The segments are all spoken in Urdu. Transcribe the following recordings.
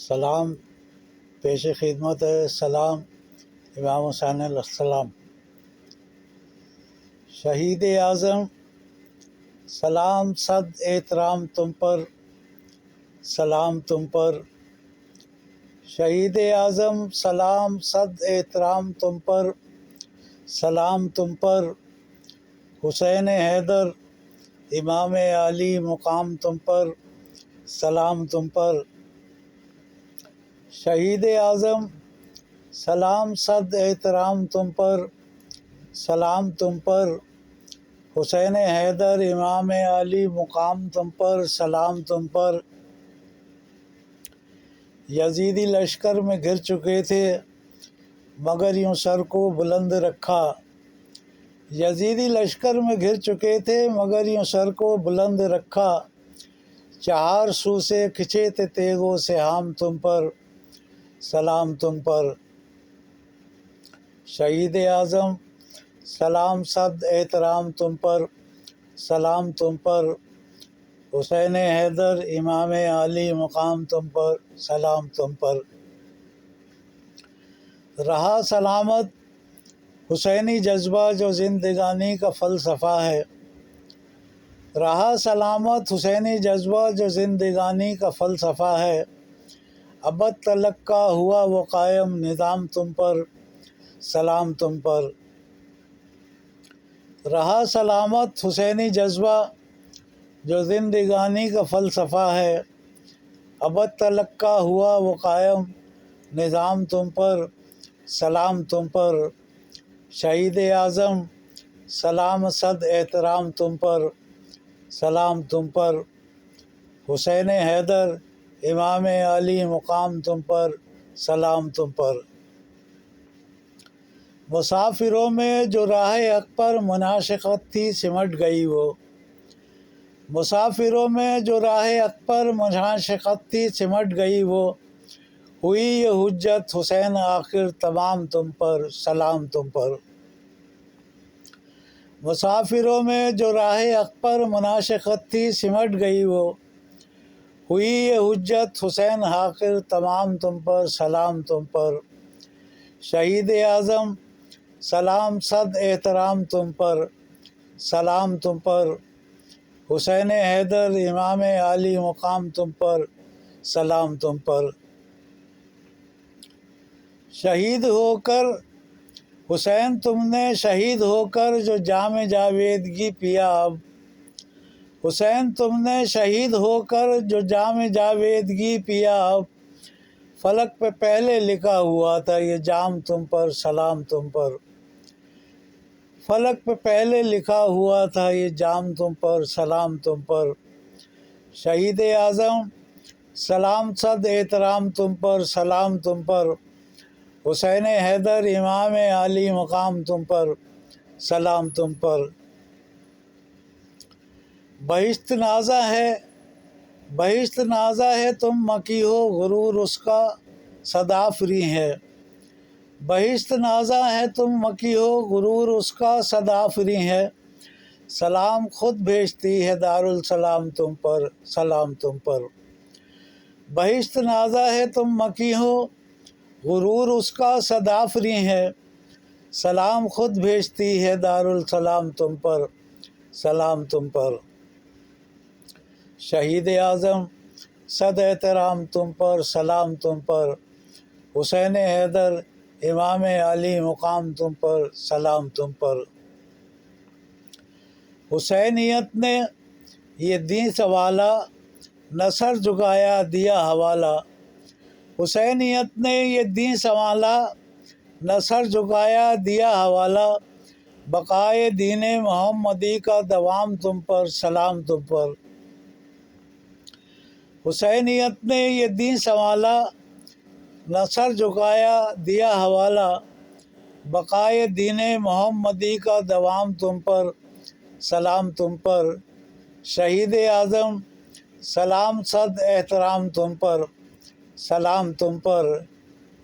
سلام پیش خدمت ہے. سلام امام حسین علیہ السلام. شہید اعظم سلام صد احترام تم پر، سلام تم پر. شہید اعظم سلام صد احترام تم پر، سلام تم پر. حسین حیدر امام علی مقام تم پر، سلام تم پر. شہید اعظم سلام صد احترام تم پر، سلام تم پر. حسین حیدر امام علی مقام تم پر، سلام تم پر. یزیدی لشکر میں گھر چکے تھے مگر یوں سر کو بلند رکھا. یزیدی لشکر میں گھر چکے تھے مگر یوں سر کو بلند رکھا. چہار سو سے کھچے تھے تیغ و سہام تم پر، سلام تم پر. شہید اعظم سلام صد احترام تم پر، سلام تم پر. حسین حیدر امام علی مقام تم پر، سلام تم پر. رہا سلامت حسینی جذبہ جو زندگانی کا فلسفہ ہے. رہا سلامت حسینی جذبہ جو زندگانی کا فلسفہ ہے. ابد تلک کا ہوا وہ قائم نظام تم پر، سلام تم پر. رہا سلامت حسینی جذبہ جو زندگانی کا فلسفہ ہے. ابد تلک کا ہوا وہ قائم نظام تم پر، سلام تم پر. شہید اعظم سلام صد احترام تم پر، سلام تم پر. حسین حیدر امام علی مقام تم پر، سلام تم پر. مسافروں میں جو راہ حق پر مناشقت تھی سمٹ گئی وہ. مسافروں میں جو راہ حق پر مناشقت تھی سمٹ گئی وہ. ہوئی یہ حجت حسین آخر تمام تم پر، سلام تم پر. مسافروں میں جو راہ حق پر مناشقت تھی سمٹ گئی وہ. ہوئی یہ حجت حسین آخر تمام تم پر، سلام تم پر. شہید اعظم سلام صد احترام تم پر، سلام تم پر. حسین حیدر امام علی مقام تم پر، سلام تم پر. شہید ہو کر حسین تم نے شہید ہو کر جو جام جاویدگی پیا اب. حسین تم نے شہید ہو کر جو جام جاویدگی پیا اب. فلک پہ پہلے لکھا ہوا تھا یہ جام تم پر، سلام تم پر. فلک پہ پہلے لکھا ہوا تھا یہ جام تم پر، سلام تم پر. شہید اعظم سلام صد احترام تم پر، سلام تم پر. حسین حیدر امام علی مقام تم پر، سلام تم پر. بہشت نازا ہے تم مکی ہو غرور اس کا صدا فری ہے. بہشت نازا ہے تم مکی ہو غرور اس کا صدا فری ہے. سلام خود بھیجتی ہے دارالسلام تم پر، سلام تم پر. بہشت نازا ہے تم مکی ہو غرور اس کا صدا فری ہے. سلام خود بھیجتی ہے دارالسلام تم پر، سلام تم پر. شہید اعظم صد احترام تم پر، سلام تم پر. حسین حیدر امام علی مقام تم پر، سلام تم پر. حسینیت نے یہ دین سنبھالا نہ سر جھکایا دیا حوالہ. حسینیت نے یہ دین سنبھالا نہ سر جھکایا دیا حوالہ. بقائے دین محمدی کا دوام تم پر، سلام تم پر. حسینیت نے یہ دین سنبھالا نہ سر جھکایا دیا حوالہ. بقائے دین محمدی کا دوام تم پر، سلام تم پر. شہید اعظم سلام صد احترام تم پر، سلام تم پر.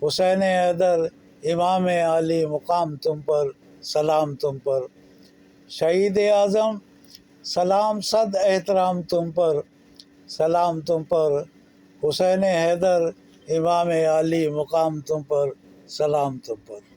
حسین حیدر امام علی مقام تم پر، سلام تم پر. شہید اعظم سلام صد احترام تم پر، سلام تم پر. حسین حیدر امام علی مقام تم پر، سلام تم پر۔